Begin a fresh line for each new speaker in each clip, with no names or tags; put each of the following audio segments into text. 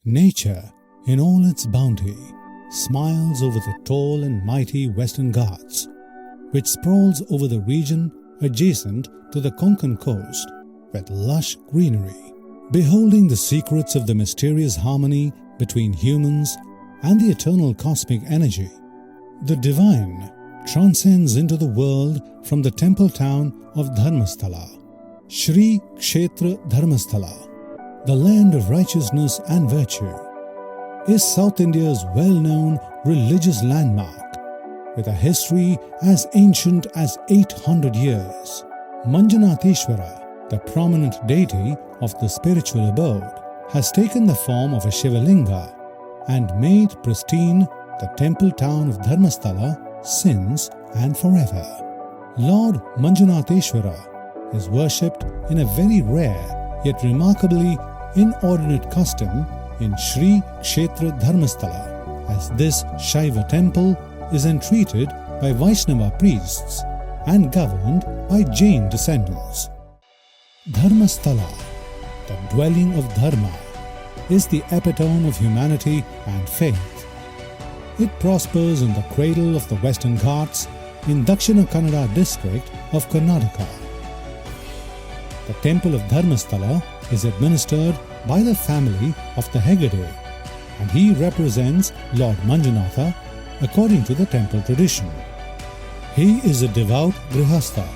Nature, in all its bounty, smiles over the tall and mighty Western Ghats, which sprawls over the region adjacent to the Konkan coast with lush greenery. Beholding the secrets of the mysterious harmony between humans and the eternal cosmic energy, the divine transcends into the world from the temple town of Dharmasthala. Shri Kshetra Dharmasthala, the land of righteousness and virtue, is South India's well-known religious landmark with a history as ancient as 800 years. Manjunatheshwara, the prominent deity of the spiritual abode, has taken the form of a Shivalinga and made pristine the temple town of Dharmasthala since and forever. Lord Manjunatheshwara is worshipped in a very rare yet remarkably inordinate custom in Shri Kshetra Dharmasthala, as this Shaiva temple is entreated by Vaishnava priests and governed by Jain descendants. Dharmasthala, the dwelling of Dharma, is the epitome of humanity and faith. It prospers in the cradle of the Western Ghats in Dakshina Kannada district of Karnataka. The temple of Dharmasthala is administered by the family of the Hegade, and he represents Lord Manjunatha according to the temple tradition. He is a devout grihastha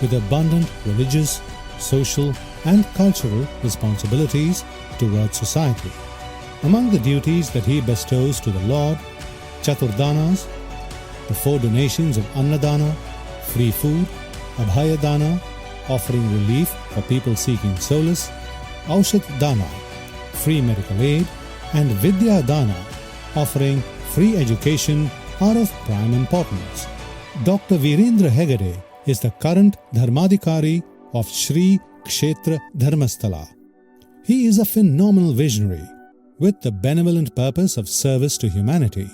with abundant religious, social and cultural responsibilities towards society. Among the duties that he bestows to the Lord, Chaturdanas, the 4 donations of Annadana, free food, Abhayadana, offering relief for people seeking solace, Aushat Dana, free medical aid, and Vidya Dana, offering free education, are of prime importance. Dr. Virendra Hegade is the current Dharmadhikari of Shri Kshetra Dharmasthala. He is a phenomenal visionary with the benevolent purpose of service to humanity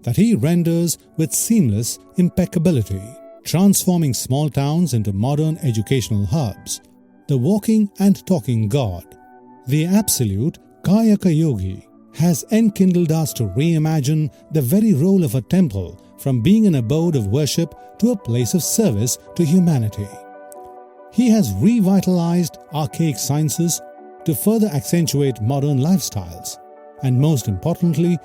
that he renders with seamless impeccability, transforming small towns into modern educational hubs. The walking and talking God, the absolute Kayaka Yogi, has enkindled us to reimagine the very role of a temple from being an abode of worship to a place of service to humanity. He has revitalized archaic sciences to further accentuate modern lifestyles, and most importantly,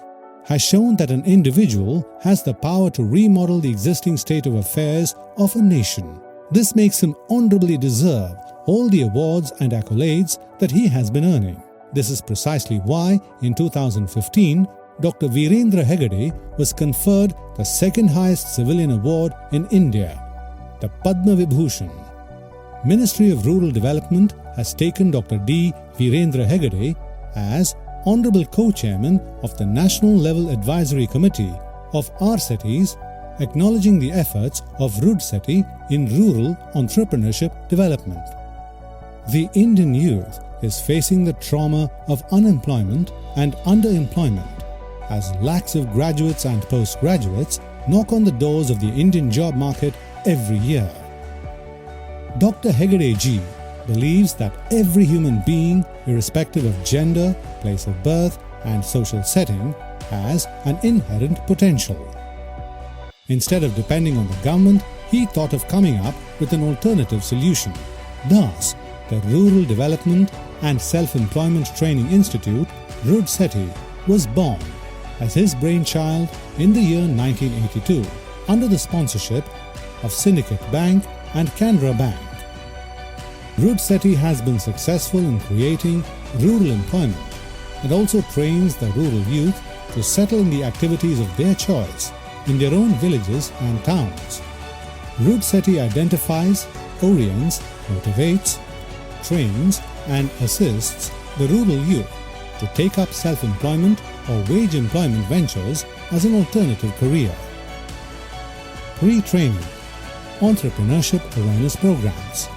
has shown that an individual has the power to remodel the existing state of affairs of a nation. This makes him honorably deserve all the awards and accolades that he has been earning. This is precisely why, in 2015, Dr. Virendra Hegade was conferred the second highest civilian award in India, the Padma Vibhushan. Ministry of Rural Development has taken Dr. D. Virendra Hegade as Honorable Co-Chairman of the National Level Advisory Committee of RUDSETIs, acknowledging the efforts of RUDSETI in rural entrepreneurship development. The Indian youth is facing the trauma of unemployment and underemployment as lakhs of graduates and postgraduates knock on the doors of the Indian job market every year. Dr. Hegade ji believes that every human being, irrespective of gender, place of birth and social setting, has an inherent potential. Instead of depending on the government, he thought of coming up with an alternative solution. Thus, the Rural Development and Self-Employment Training Institute, RUDSETI, was born as his brainchild in the year 1982 under the sponsorship of Syndicate Bank and Canara Bank. RUDSETI has been successful in creating rural employment and also trains the rural youth to settle in the activities of their choice in their own villages and towns. RUDSETI identifies, orients, motivates, trains and assists the rural youth to take up self-employment or wage employment ventures as an alternative career. Pre-training, entrepreneurship awareness programs.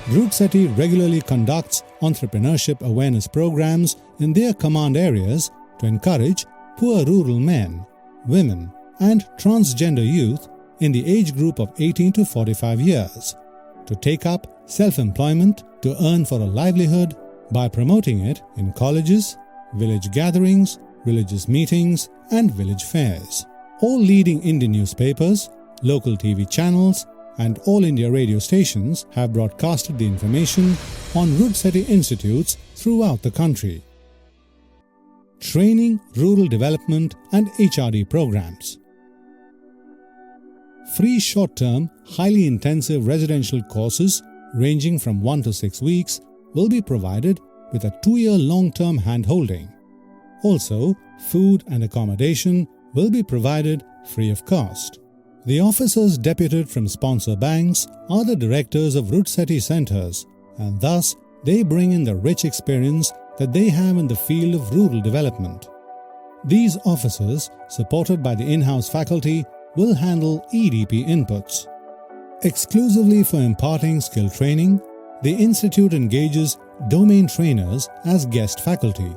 RUDSETI regularly conducts entrepreneurship awareness programs in their command areas to encourage poor rural men, women and transgender youth in the age group of 18 to 45 years to take up self-employment to earn for a livelihood by promoting it in colleges, village gatherings, religious meetings, and village fairs. All leading Indian newspapers, local TV channels, and all India radio stations have broadcasted the information on RUDSETI institutes throughout the country. Training, rural development, and HRD programs. Free short-term, highly intensive residential courses ranging from 1 to 6 weeks will be provided with a 2-year long-term hand-holding. Also, food and accommodation will be provided free of cost. The officers deputed from sponsor banks are the directors of RUDSETI centers, and thus they bring in the rich experience that they have in the field of rural development. These officers, supported by the in-house faculty, will handle EDP inputs. Exclusively for imparting skill training, the institute engages domain trainers as guest faculty.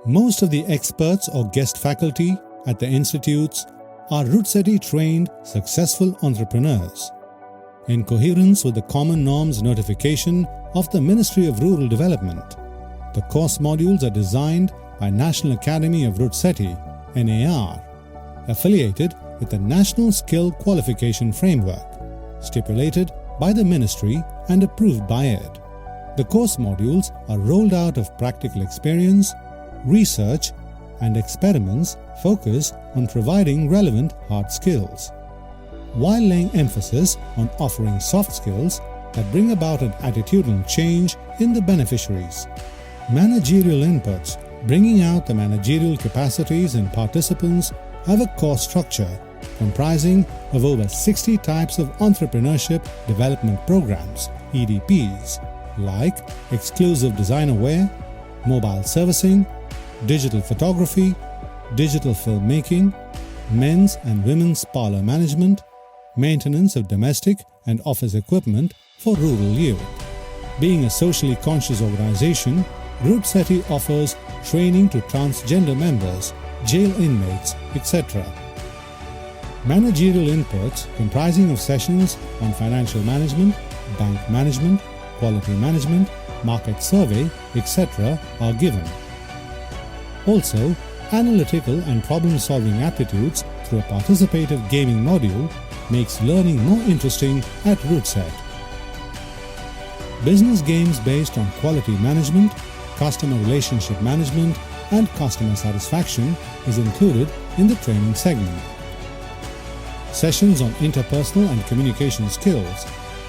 Most of the experts or guest faculty at the institutes are RUDSETI-trained successful entrepreneurs. In coherence with the Common Norms notification of the Ministry of Rural Development, the course modules are designed by National Academy of RUDSETI, NAR, affiliated with the National Skill Qualification Framework, stipulated by the Ministry and approved by it. The course modules are rolled out of practical experience, research, and experiments focus on providing relevant hard skills, while laying emphasis on offering soft skills that bring about an attitudinal change in the beneficiaries. Managerial inputs, bringing out the managerial capacities in participants, have a course structure comprising of over 60 types of entrepreneurship development programs, EDPs, like exclusive designer wear, mobile servicing, digital photography, digital filmmaking, men's and women's parlor management, maintenance of domestic and office equipment for rural youth. Being a socially conscious organization, RUDSETI offers training to transgender members, jail inmates, etc. Managerial inputs comprising of sessions on financial management, bank management, quality management, market survey, etc. are given. Also, analytical and problem-solving aptitudes through a participative gaming module makes learning more interesting at RUDSET. Business games based on quality management, customer relationship management, and customer satisfaction is included in the training segment. Sessions on interpersonal and communication skills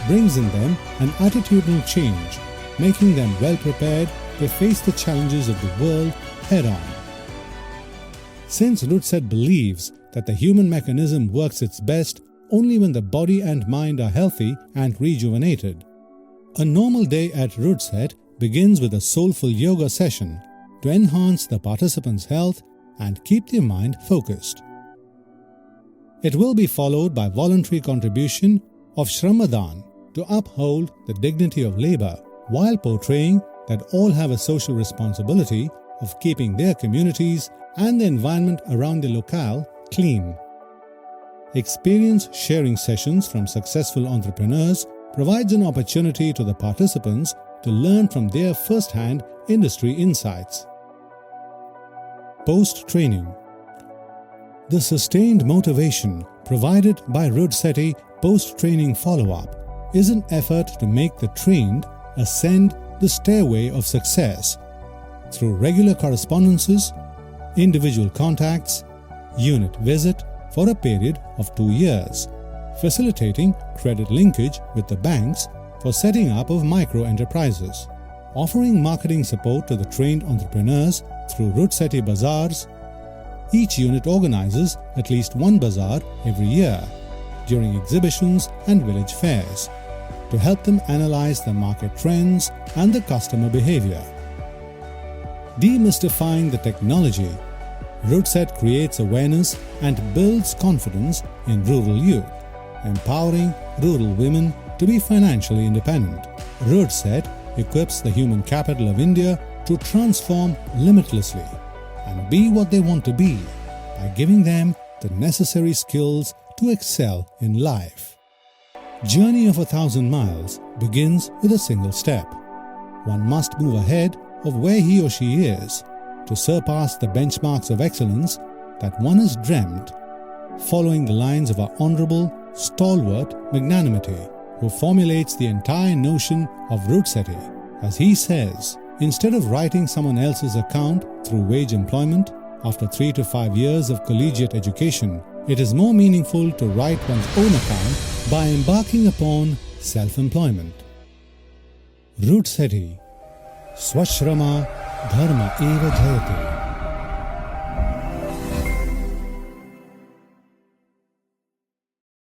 brings in them an attitudinal change, making them well prepared to face the challenges of the world head-on. Since RUDSET believes that the human mechanism works its best only when the body and mind are healthy and rejuvenated, a normal day at RUDSET begins with a soulful yoga session to enhance the participants' health and keep their mind focused. It will be followed by voluntary contribution of Shramadan to uphold the dignity of labor while portraying that all have a social responsibility of keeping their communities and the environment around the locale clean. Experience sharing sessions from successful entrepreneurs provides an opportunity to the participants to learn from their first-hand industry insights. Post-training. The sustained motivation provided by RUDSETI post-training follow-up is an effort to make the trained ascend the stairway of success through regular correspondences, individual contacts, unit visit for a period of 2 years, facilitating credit linkage with the banks for setting up of micro-enterprises, offering marketing support to the trained entrepreneurs through RUDSETI bazaars. Each unit organizes at least one bazaar every year during exhibitions and village fairs to help them analyze the market trends and the customer behavior. Demystifying the technology, RUDSET creates awareness and builds confidence in rural youth, empowering rural women to be financially independent. RUDSET equips the human capital of India to transform limitlessly and be what they want to be by giving them the necessary skills to excel in life. Journey of 1,000 miles begins with a single step. One must move ahead of where he or she is to surpass the benchmarks of excellence that one has dreamt, following the lines of our Honourable, stalwart magnanimity, who formulates the entire notion of RUDSETI. As he says, instead of writing someone else's account through wage employment, after 3 to 5 years of collegiate education, it is more meaningful to write one's own account by embarking upon self-employment. RUDSETI Swashrama Dharma Eva Jayate.